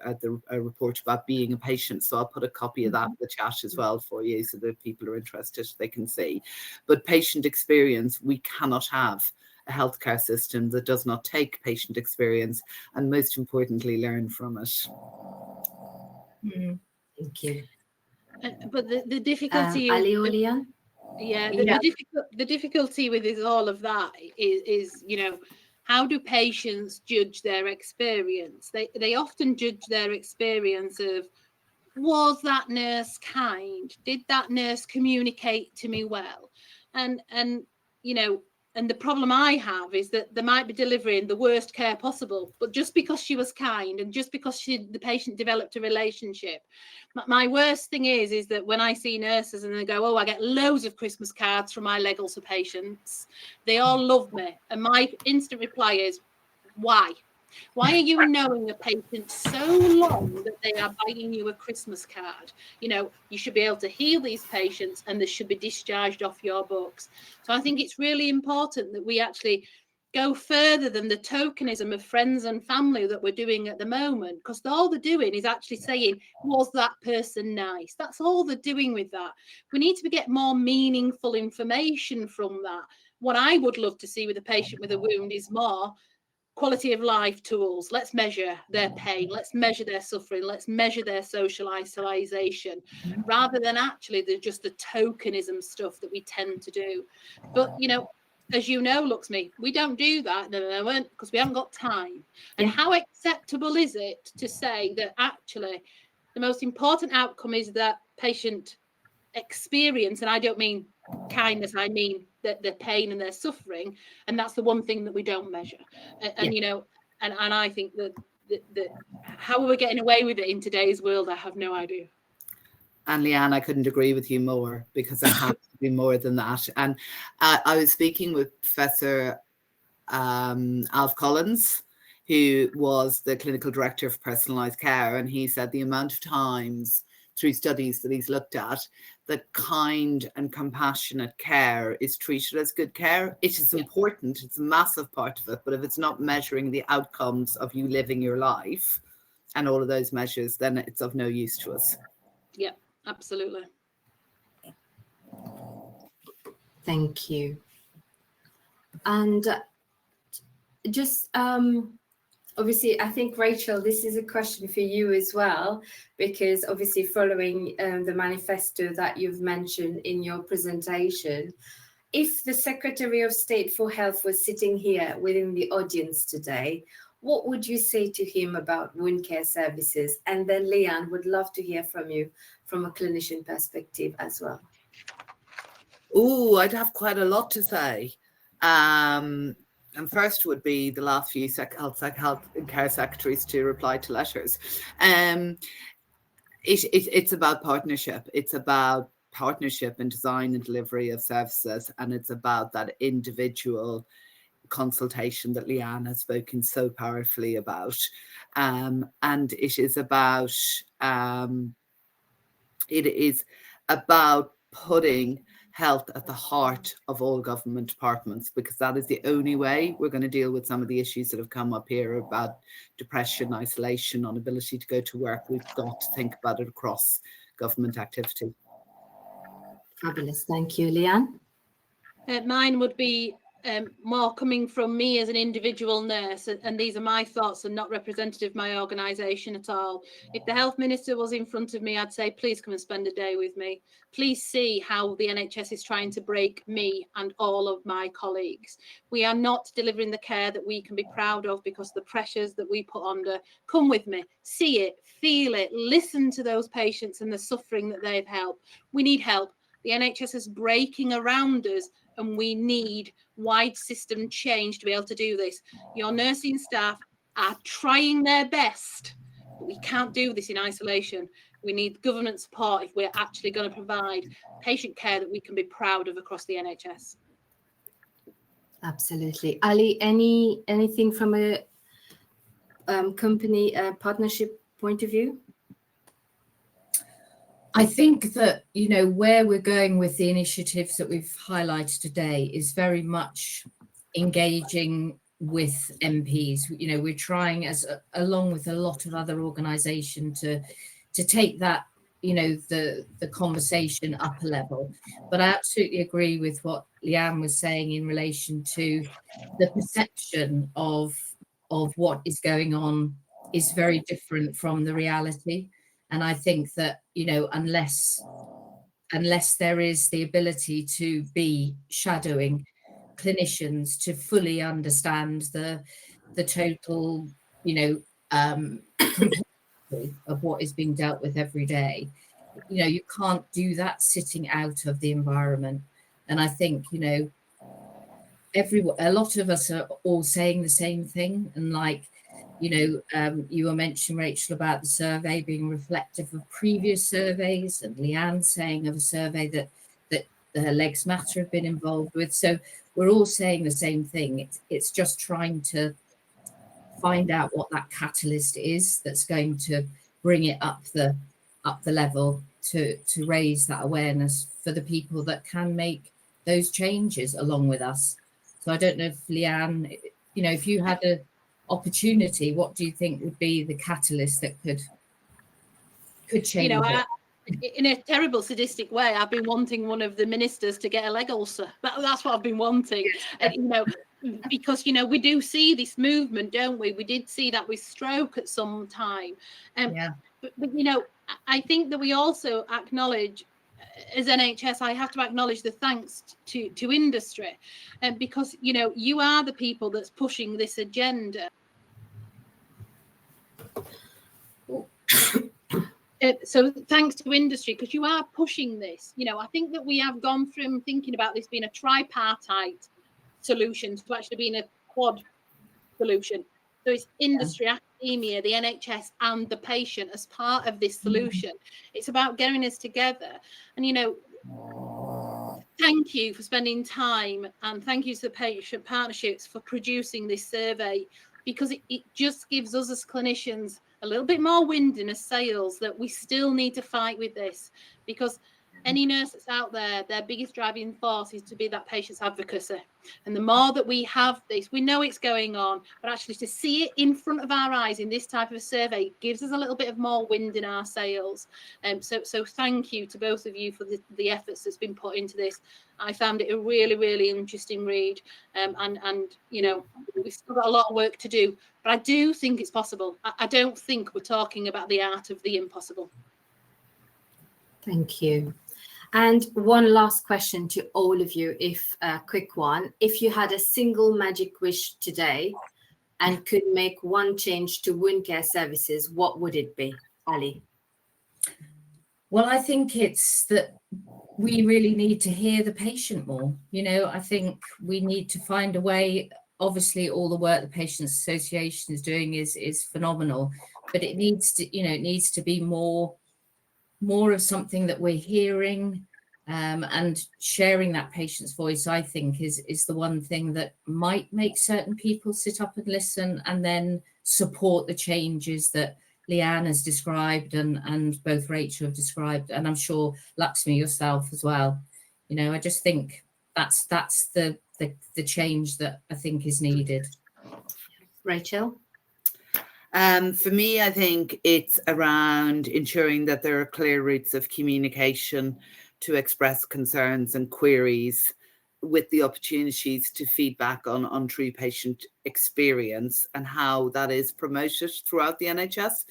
a report about being a patient. So I'll put a copy of that in the chat as well for you, so that people are interested, they can see. But patient experience, we cannot have a healthcare system that does not take patient experience and, most importantly, learn from it. Thank you. But the difficulty, Ali or Leanne? The difficulty with all of that is, you know, how do patients judge their experience? They often judge their experience of, was that nurse kind? Did that nurse communicate to me well? And you know, and the problem I have is that they might be delivering the worst care possible, but just because she was kind and just because the patient developed a relationship. My worst thing is that when I see nurses and they go, oh, I get loads of Christmas cards from my leg ulcer patients, they all love me. And my instant reply is, why? Why are you knowing a patient so long that they are buying you a Christmas card? You know, you should be able to heal these patients and they should be discharged off your books. So I think it's really important that we actually go further than the tokenism of friends and family that we're doing at the moment, because all they're doing is actually saying, was that person nice? That's all they're doing with that. We need to get more meaningful information from that. What I would love to see with a patient with a wound is more quality of life tools. Let's measure their pain, let's measure their suffering, let's measure their social isolation, rather than actually just the tokenism stuff that we tend to do. But you know, as you know, Luxmi, we don't do that at the moment because we haven't got time. And how acceptable is it to say that actually the most important outcome is that patient experience, and I don't mean kindness, I mean that their pain and their suffering, and that's the one thing that we don't measure. And you know, and I think that how we're getting away with it in today's world, I have no idea. And Leanne, I couldn't agree with you more, because it has to be more than that. And I was speaking with Professor Alf Collins, who was the clinical director of personalised care, and he said the amount of times through studies that he's looked at that kind and compassionate care is treated as good care. It is important, it's a massive part of it, but if it's not measuring the outcomes of you living your life and all of those measures, then it's of no use to us. Yeah, absolutely. Thank you. And just obviously, I think, Rachel, this is a question for you as well, because obviously following the manifesto that you've mentioned in your presentation, if the Secretary of State for Health was sitting here within the audience today, what would you say to him about wound care services? And then Leanne, would love to hear from you from a clinician perspective as well. Oh, I'd have quite a lot to say. And first would be the last few health and care secretaries to reply to letters. It's about partnership. It's about partnership and design and delivery of services. And it's about that individual consultation that Leanne has spoken so powerfully about. And it is about putting health at the heart of all government departments, because that is the only way we're going to deal with some of the issues that have come up here about depression, isolation, inability to go to work. We've got to think about it across government activity. Fabulous. Thank you, Leanne. Mine would be more coming from me as an individual nurse, and these are my thoughts and not representative of my organisation at all. If the health minister was in front of me, I'd say, please come and spend a day with me. Please see how the NHS is trying to break me and all of my colleagues. We are not delivering the care that we can be proud of because the pressures that we put under. Come with me, see it, feel it, listen to those patients and the suffering that they've helped. We need help. The NHS is breaking around us, and we need wide system change to be able to do this. Your nursing staff are trying their best, but we can't do this in isolation. We need government support if we're actually going to provide patient care that we can be proud of across the NHS. Absolutely. Ali, anything from a company partnership point of view? I think that, you know, where we're going with the initiatives that we've highlighted today is very much engaging with MPs. You know, we're trying, along with a lot of other organisations, to take that, you know, the conversation up a level. But I absolutely agree with what Leanne was saying in relation to the perception of what is going on is very different from the reality. And I think that, you know, unless there is the ability to be shadowing clinicians to fully understand the total, you know, complexity of what is being dealt with every day, you know, you can't do that sitting out of the environment. And I think, you know, a lot of us are all saying the same thing. And like, you know, you were mentioning, Rachel, about the survey being reflective of previous surveys, and Leanne saying of a survey that her Legs Matter have been involved with. So we're all saying the same thing. It's just trying to find out what that catalyst is that's going to bring it up the level to raise that awareness for the people that can make those changes along with us. So I don't know if Leanne, you know, if you had an opportunity, what do you think would be the catalyst that could change it? In a terrible sadistic way, I've been wanting one of the ministers to get a leg ulcer. That's what I've been wanting. And, you know, because, you know, we do see this movement, don't we? We did see that with stroke at some time. But, you know, I think that we also acknowledge, as NHS, I have to acknowledge the thanks to industry, because, you know, you are the people that's pushing this agenda. So thanks to industry, because you are pushing this. You know, I think that we have gone from thinking about this being a tripartite solution to actually being a quad solution. So it's industry, academia, the NHS and the patient as part of this solution. It's about getting us together. And, you know, thank you for spending time, and thank you to the patient partnerships for producing this survey, because it just gives us as clinicians a little bit more wind in our sails that we still need to fight with this, because any nurse that's out there, their biggest driving force is to be that patient's advocacy. And the more that we have this, we know it's going on, but actually to see it in front of our eyes in this type of a survey gives us a little bit of more wind in our sails. So thank you to both of you for the efforts that's been put into this. I found it a really, really interesting read. And you know, we've still got a lot of work to do, but I do think it's possible. I don't think we're talking about the art of the impossible. Thank you. And one last question to all of you, if a quick one. If you had a single magic wish today and could make one change to wound care services, what would it be? Ali? Well, I think it's that we really need to hear the patient more. You know, I think we need to find a way. Obviously, all the work the Patients Association is doing is phenomenal, but it needs to, you know, it needs to be more of something that we're hearing, and sharing that patient's voice, I think, is the one thing that might make certain people sit up and listen and then support the changes that Leanne has described and both Rachel have described, and I'm sure Luxmi yourself as well. You know, I just think that's the change that I think is needed. Rachel? For me, I think it's around ensuring that there are clear routes of communication to express concerns and queries, with the opportunities to feedback on true patient experience and how that is promoted throughout the NHS.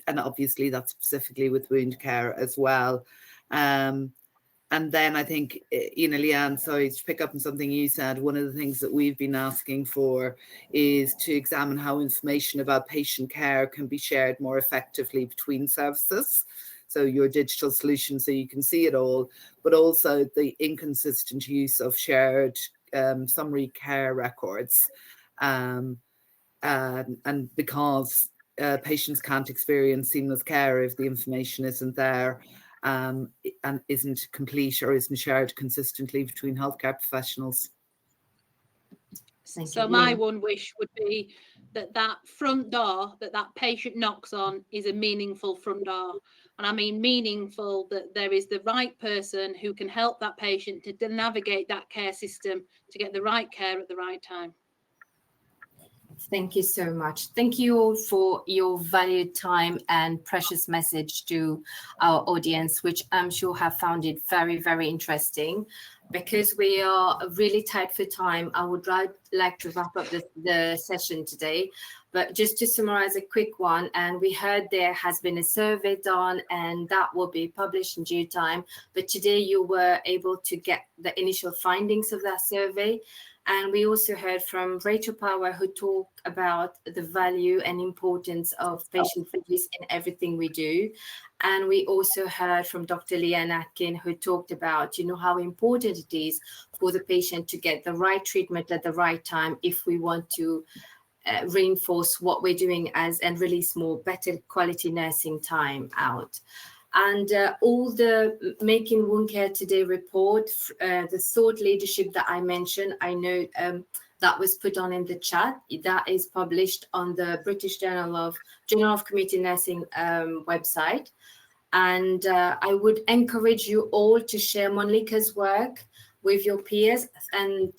And obviously that's specifically with wound care as well. And then I think, you know, Leanne, sorry, to pick up on something you said, one of the things that we've been asking for is to examine how information about patient care can be shared more effectively between services. So your digital solution, so you can see it all, but also the inconsistent use of shared summary care records. And because patients can't experience seamless care if the information isn't there, and isn't complete or isn't shared consistently between healthcare professionals. So my one wish would be that front door that patient knocks on is a meaningful front door. And I mean meaningful, that there is the right person who can help that patient to navigate that care system to get the right care at the right time. Thank you so much. Thank you all for your valued time and precious message to our audience, which I'm sure have found it very, very interesting. Because we are really tight for time, I would like to wrap up the session today. But just to summarize a quick one, and we heard there has been a survey done and that will be published in due time. But today you were able to get the initial findings of that survey. And we also heard from Rachel Power, who talked about the value and importance of patient voice in everything we do. And we also heard from Dr. Leanne Atkin, who talked about, how important it is for the patient to get the right treatment at the right time if we want to reinforce what we're doing and release more better quality nursing time out. And all the Making Wound Care Today report, the thought leadership that I mentioned, I know that was put on in the chat. That is published on the British Journal of Community Nursing website. And I would encourage you all to share Mölnlycke's work with your peers. And,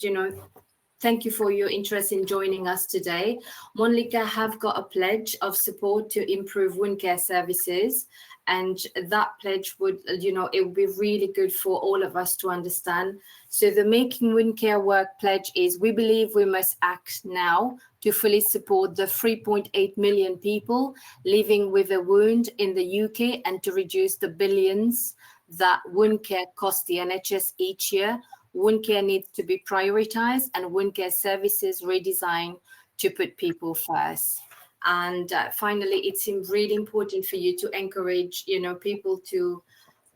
thank you for your interest in joining us today. Mölnlycke have got a pledge of support to improve wound care services. And that pledge would, it would be really good for all of us to understand. So the Making Wound Care Work pledge is, we believe we must act now to fully support the 3.8 million people living with a wound in the UK and to reduce the billions that wound care costs the NHS each year. Wound care needs to be prioritized and wound care services redesigned to put people first. And finally, it's really important for you to encourage, people to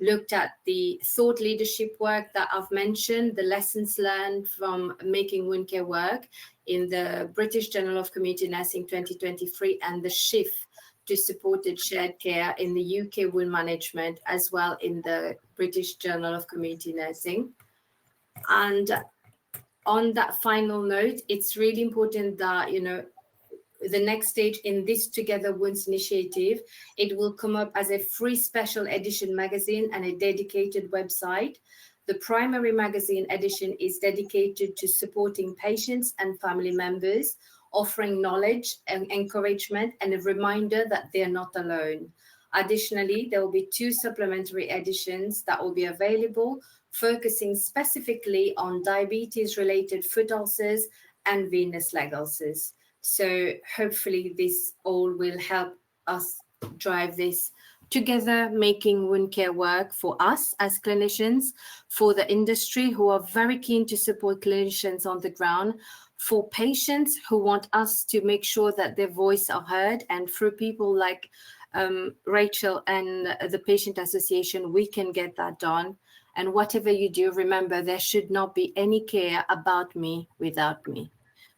look at the thought leadership work that I've mentioned, the lessons learned from Making Wound Care Work in the British Journal of Community Nursing 2023, and the shift to supported shared care in the UK wound management, as well in the British Journal of Community Nursing. And on that final note, it's really important that, the next stage in this Together Wounds initiative, it will come up as a free special edition magazine and a dedicated website. The primary magazine edition is dedicated to supporting patients and family members, offering knowledge and encouragement and a reminder that they're not alone. Additionally, there will be 2 supplementary editions that will be available, focusing specifically on diabetes-related foot ulcers and venous leg ulcers. So hopefully this all will help us drive this together, making wound care work for us as clinicians, for the industry who are very keen to support clinicians on the ground, for patients who want us to make sure that their voice are heard, and through people like Rachel and the Patient Association, we can get that done. And whatever you do, remember, there should not be any care about me without me.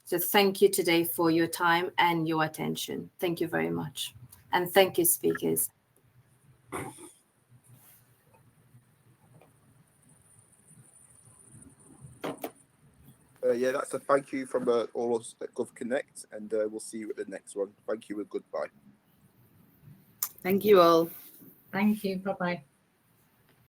So thank you today for your time and your attention. Thank you very much. And thank you, speakers. Yeah, that's a thank you from all of us at GovConnect, and we'll see you at the next one. Thank you and goodbye. Thank you all. Thank you. Bye-bye.